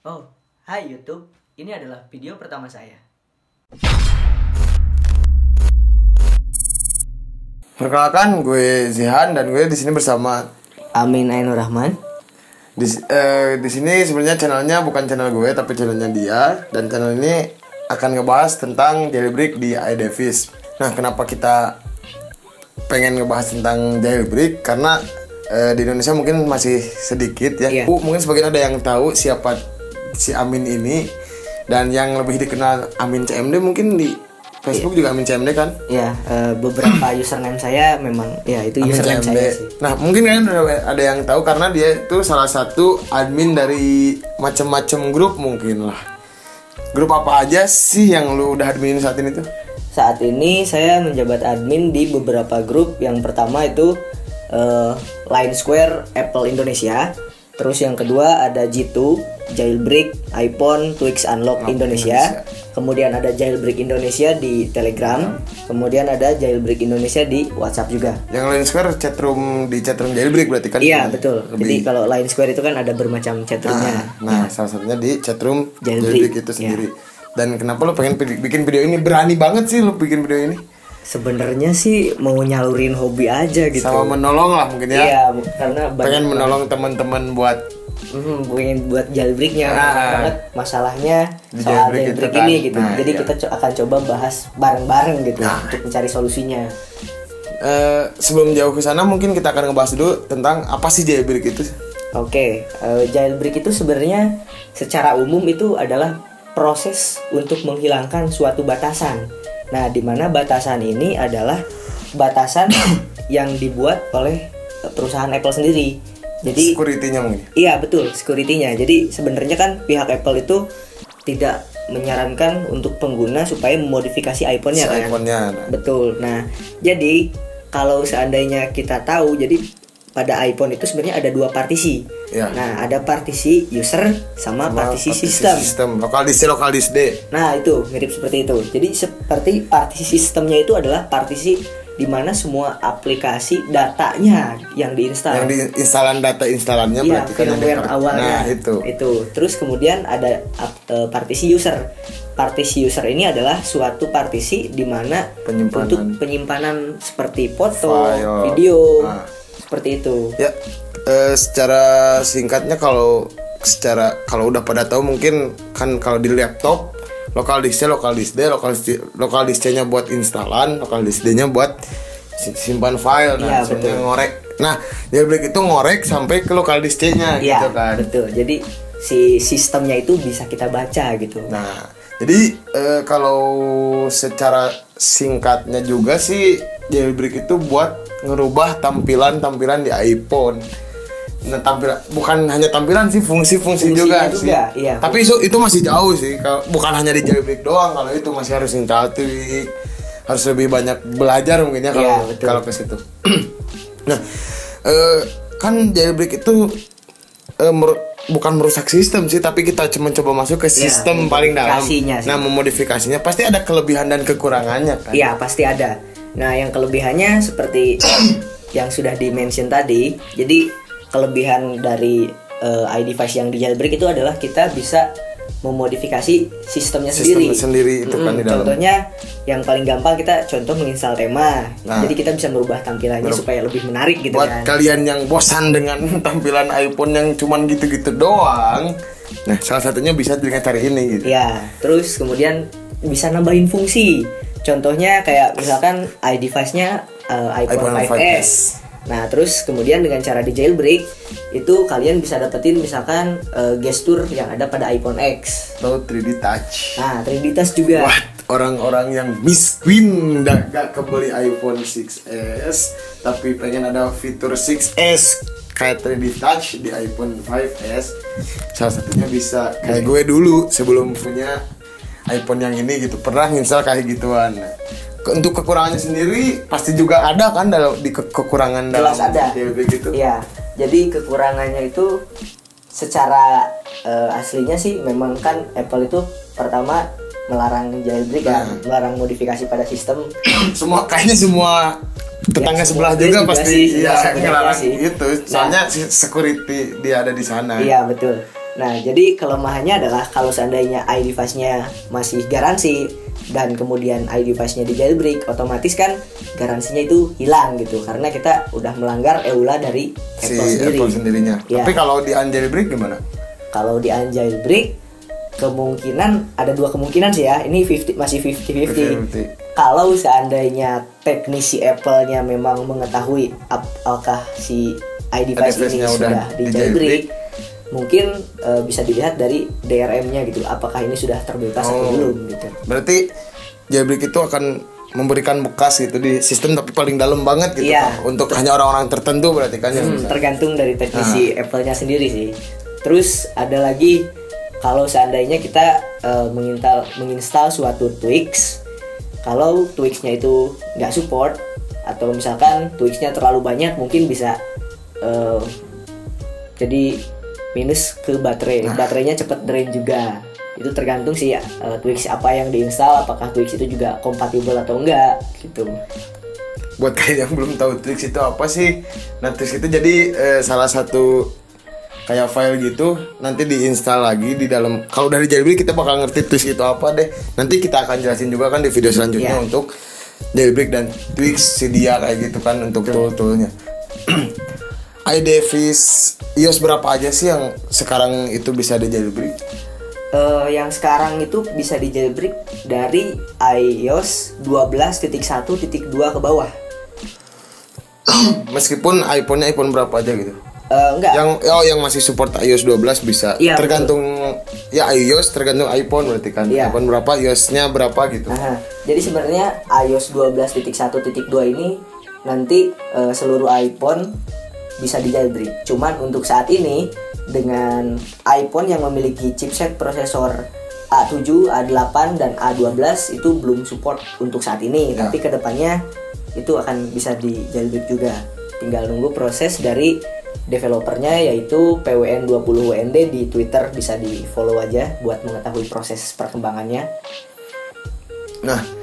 Oh, hai YouTube. Ini adalah video pertama saya. Perkenalkan, gue Zihan dan gue di sini bersama Amin Ainur Rahman. Di sini sebenarnya channelnya bukan channel gue tapi channelnya dia, dan channel ini akan ngebahas tentang jailbreak di iDevice. Nah, kenapa kita pengen ngebahas tentang jailbreak? Karena di Indonesia mungkin masih sedikit ya. Iya. Mungkin sebagian ada yang tahu siapa si Amin ini, dan yang lebih dikenal Amin CMD mungkin di Facebook juga Amin CMD kan? Ya, beberapa username saya memang ya itu Amin username CMD. saya sih. Nah, mungkin kalian ada yang tahu karena dia itu salah satu admin dari macam-macam grup mungkin lah. Grup apa aja sih yang lu udah admin saat ini tuh? Saat ini saya menjabat admin di beberapa grup. Yang pertama itu Line Square Apple Indonesia. Terus yang kedua ada G2 Jailbreak iPhone Twix Unlock Indonesia. Kemudian ada Jailbreak Indonesia di Telegram. Kemudian ada Jailbreak Indonesia di WhatsApp juga. Yang Line Square chatroom jailbreak berarti kan? Iya betul. Jadi kalau Line Square itu kan ada bermacam chatroomnya. Nah, salah satunya di chatroom Jailbreak itu sendiri. Dan kenapa lu pengen bikin video ini? Berani banget sih lu bikin video ini. Sebenarnya sih mau nyalurin hobi aja gitu. Sama menolong lah mungkin ya. Iya, karena pengen menolong teman-teman buat pengen buat jailbreaknya. Banget masalahnya di soal jailbreak jailbreak itu ini kan. gitu. Nah, jadi iya. kita akan coba bahas bareng-bareng gitu untuk mencari solusinya. Sebelum jauh ke sana mungkin kita akan ngebahas dulu tentang apa sih jailbreak itu. Oke, jailbreak itu sebenarnya secara umum itu adalah proses untuk menghilangkan suatu batasan. Nah, di mana batasan ini adalah batasan yang dibuat oleh perusahaan Apple sendiri. Jadi Security-nya mungkin. iya betul, security-nya. Jadi sebenarnya kan pihak Apple itu tidak menyarankan untuk pengguna supaya memodifikasi iPhone-nya kan. iPhone-nya. Betul. Nah, jadi kalau seandainya kita tahu, jadi pada iPhone itu sebenarnya ada dua partisi. Ya. Nah, ada partisi user sama partisi sistem. Lokal disk D. Nah, itu mirip seperti itu. Jadi seperti partisi sistemnya itu adalah partisi di mana semua aplikasi datanya yang diinstal. Yang diinstalan data instalannya Iya, berarti kan yang firmware awalnya. Nah, itu. Terus kemudian ada partisi user. Partisi user ini adalah suatu partisi di mana untuk penyimpanan seperti foto, file, video, seperti itu. Ya, secara singkatnya kalau udah pada tahu mungkin kan kalau di laptop lokal disk C-nya buat instalan, lokal disk D-nya buat simpan file. Nah, sebenarnya ngorek. Nah, jailbreak itu ngorek sampai ke lokal disk C-nya gitu kan. Betul. Jadi si sistemnya itu bisa kita baca gitu. Nah, jadi kalau secara singkatnya juga sih jailbreak itu buat ngerubah tampilan di iPhone. Nah, bukan hanya tampilan sih, fungsi juga sih. Iya. Tapi itu masih jauh sih. Bukan hanya di jailbreak doang, kalau itu masih harus install tweak, harus lebih banyak belajar mungkin ya kalau ke situ. Nah, kan jailbreak itu bukan merusak sistem sih, tapi kita cuma coba masuk ke sistem paling dalam. Nah, memodifikasinya pasti ada kelebihan dan kekurangannya kan. Iya, pasti ada. Nah, yang kelebihannya seperti yang sudah di-mention tadi. Jadi kelebihan dari iDevice yang di jailbreak itu adalah kita bisa memodifikasi sistemnya sendiri itu kan di dalam. Contohnya yang paling gampang kita menginstal tema. Nah, jadi kita bisa merubah tampilannya supaya lebih menarik gitu buat kan. kalian yang bosan dengan tampilan iPhone yang cuman gitu-gitu doang. Nah, salah satunya bisa dengan cara ini gitu. Ya, terus kemudian bisa nambahin fungsi. Contohnya kayak misalkan iDevice-nya iPhone 5S. Nah, terus kemudian dengan cara di jailbreak itu kalian bisa dapetin misalkan gestur yang ada pada iPhone X atau 3D Touch. Nah, 3D Touch juga. Buat orang-orang yang miskin dan gak kebeli iPhone 6s tapi pengen ada fitur 6s kayak 3D Touch di iPhone 5s, salah satunya bisa kayak gue dulu sebelum punya iPhone yang ini gitu, pernah install kayak gituan. Untuk kekurangannya sendiri pasti juga ada kan di kekurangan dalam jailbreak gitu. Iya. Jadi kekurangannya itu secara aslinya sih memang kan Apple itu pertama melarang jailbreak kan, melarang modifikasi pada sistem. Kayaknya semua tetangga sebelah juga pasti ngelarang gitu. Soalnya security dia ada di sana. Iya, betul. Nah, jadi kelemahannya adalah kalau seandainya iDevice-nya masih garansi dan kemudian iDevice-nya di jailbreak, otomatis kan garansinya itu hilang gitu karena kita udah melanggar EULA dari Si Apple sendiri. Apple sendirinya. Ya. Tapi kalau di unjailbreak gimana? Kalau di unjailbreak kemungkinan ada dua kemungkinan sih ya. Ini masih 50-50. Kalau seandainya teknisi Apple-nya memang mengetahui apakah si iDevice ini sudah di jailbreak, mungkin bisa dilihat dari DRM-nya gitu, apakah ini sudah terbebas atau belum gitu. Berarti jailbreak itu akan memberikan bekas gitu di sistem tapi paling dalam banget gitu. Iya. Untuk hanya orang-orang tertentu berarti kan yang bisa. Tergantung dari teknisi Apple-nya sendiri sih. Terus ada lagi kalau seandainya kita menginstal suatu tweaks, kalau tweaks-nya itu nggak support atau misalkan tweaks-nya terlalu banyak, mungkin bisa jadi minus ke baterai. Baterainya cepat drain juga. Itu tergantung sih ya, tweaks apa yang diinstal, apakah tweaks itu juga kompatibel atau enggak gitu. Buat kalian yang belum tahu tweaks itu apa sih? Nah, tweaks itu jadi salah satu kayak file gitu, nanti diinstal lagi di dalam. Kalau dari jailbreak kita bakal ngerti tweaks itu apa deh. Nanti kita akan jelasin juga kan di video selanjutnya untuk jailbreak dan tweaks sedia kayak gitu kan untuk tool-toolnya. iDevice iOS berapa aja sih yang sekarang itu bisa di jailbreak? Yang sekarang itu bisa di jailbreak dari iOS 12.1.2 ke bawah. Meskipun iPhone-nya iPhone berapa aja gitu? Enggak. Yang masih support iOS 12 bisa. Iya, tergantung betul. Ya iOS tergantung iPhone berarti kan. Iya. iPhone berapa, iOS-nya berapa gitu. Jadi sebenarnya iOS 12.1.2 ini nanti seluruh iPhone bisa di jailbreak. Cuman untuk saat ini dengan iPhone yang memiliki chipset prosesor A7, A8 dan A12 itu belum support untuk saat ini. Tapi kedepannya itu akan bisa di jailbreak juga. Tinggal nunggu proses dari developernya yaitu PWN20WND di Twitter, bisa di follow aja buat mengetahui proses perkembangannya. Nah,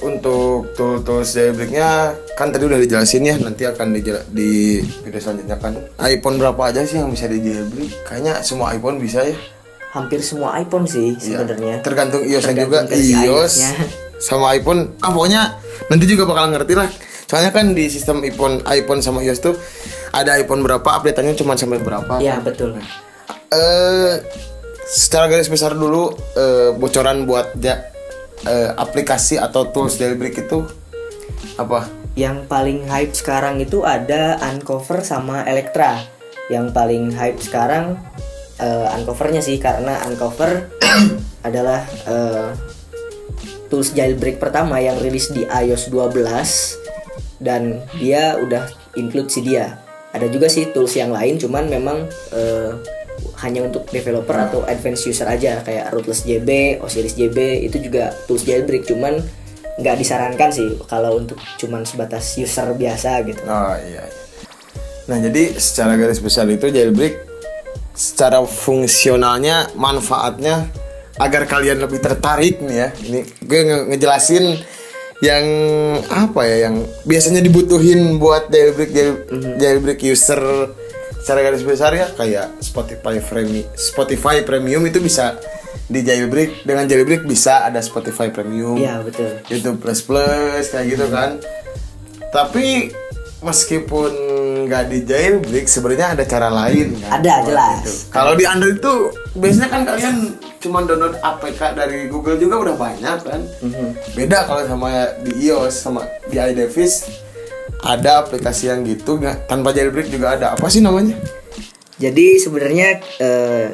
untuk tools jailbreaknya kan tadi udah dijelasin ya, nanti akan di video selanjutnya kan. iPhone berapa aja sih yang bisa di jailbreak? Kayaknya semua iPhone bisa ya. Hampir semua iPhone sih sebenarnya. Tergantung iOS-nya juga. iOS sama iPhone, pokoknya nanti juga bakal ngerti lah. Soalnya kan di sistem iPhone sama iOS tuh ada iPhone berapa, update-nya cuma sampai berapa. Iya, betul. Secara garis besar dulu, bocoran buat aplikasi atau tools jailbreak itu apa? Yang paling hype sekarang itu ada Uncover sama Electra. Yang paling hype sekarang Uncover-nya sih, karena Uncover adalah tools jailbreak pertama yang rilis di iOS 12 dan dia udah include si dia. Ada juga sih tools yang lain, cuman memang hanya untuk developer atau advanced user aja, kayak Rootless JB, Osiris JB itu juga tools jailbreak, cuman nggak disarankan sih kalau untuk cuman sebatas user biasa gitu. Oh iya. Nah jadi secara garis besar itu jailbreak secara fungsionalnya, manfaatnya agar kalian lebih tertarik nih ya. Ini gue ngejelasin yang apa ya, yang biasanya dibutuhin buat jailbreak user secara garis besar ya, kayak Spotify Premium itu bisa di jailbreak. Dengan jailbreak bisa ada Spotify Premium. Iya, betul. YouTube Plus kayak gitu kan. Tapi meskipun nggak di jailbreak, sebenarnya ada cara lain kan. Ada, jelas. Gitu. Kalau di Android tuh biasanya kan kalian cuma download APK dari Google juga udah banyak kan. Beda kalau sama di iOS sama di iDevice, ada aplikasi yang gitu nggak tanpa jailbreak juga ada. Apa sih namanya? Jadi sebenarnya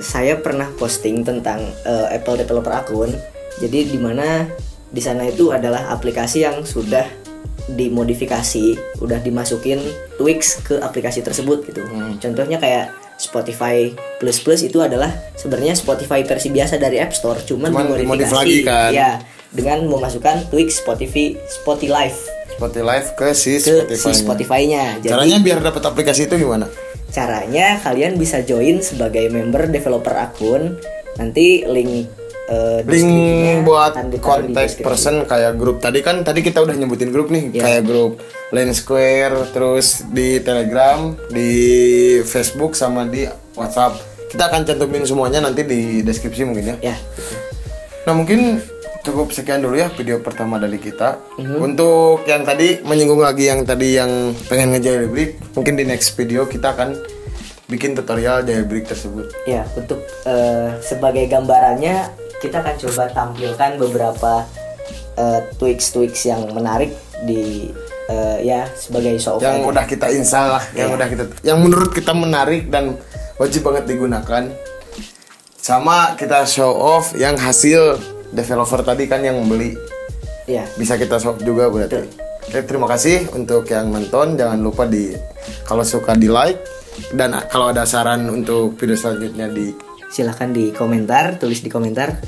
saya pernah posting tentang Apple Developer Account. Jadi dimana di sana itu adalah aplikasi yang sudah dimodifikasi, udah dimasukin tweaks ke aplikasi tersebut gitu. Contohnya kayak Spotify Plus itu adalah sebenarnya Spotify versi biasa dari App Store, cuman dimodifikasi lagi kan. Ya, dengan memasukkan tweaks Spotify ke si Spotify-nya. Jadi, caranya biar dapat aplikasi itu gimana? Caranya kalian bisa join sebagai member developer akun. Nanti link buat contact person kayak grup tadi kita udah nyebutin grup nih, kayak grup Line Square, terus di Telegram, di Facebook sama di WhatsApp. Kita akan cantumin semuanya nanti di deskripsi mungkin ya. Ya. Nah mungkin cukup sekian dulu ya video pertama dari kita. Untuk yang tadi menyinggung lagi yang tadi yang pengen nge-jailbreak, mungkin di next video kita akan bikin tutorial jailbreak tersebut. Ya, untuk sebagai gambarannya kita akan coba tampilkan beberapa tweaks yang menarik di ya sebagai show off Yang aja. udah kita install lah, yang menurut kita menarik dan wajib banget digunakan. Sama kita show off yang hasil developer tadi kan yang membeli. Ya. Bisa kita show off juga berarti. Oke, terima kasih untuk yang nonton. Jangan lupa kalau suka di like, dan kalau ada saran untuk video selanjutnya Silahkan di komentar, tulis di komentar.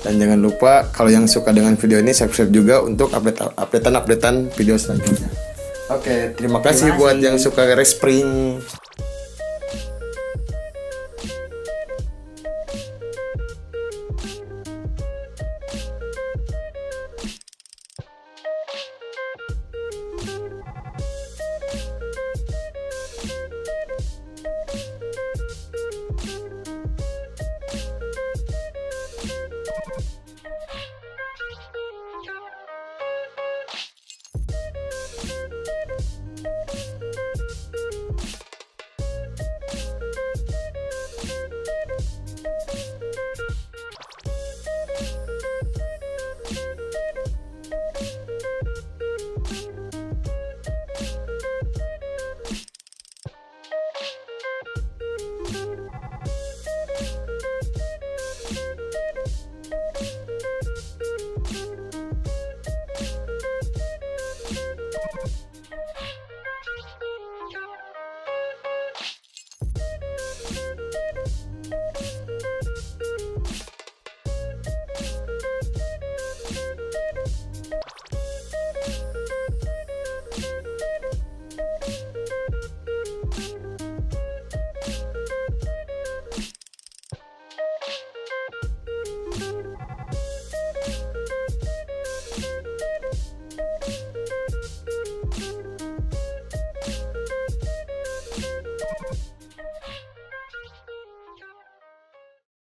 dan jangan lupa kalau yang suka dengan video ini subscribe juga untuk updatean video selanjutnya. Oke, terima kasih buat yang suka Respring.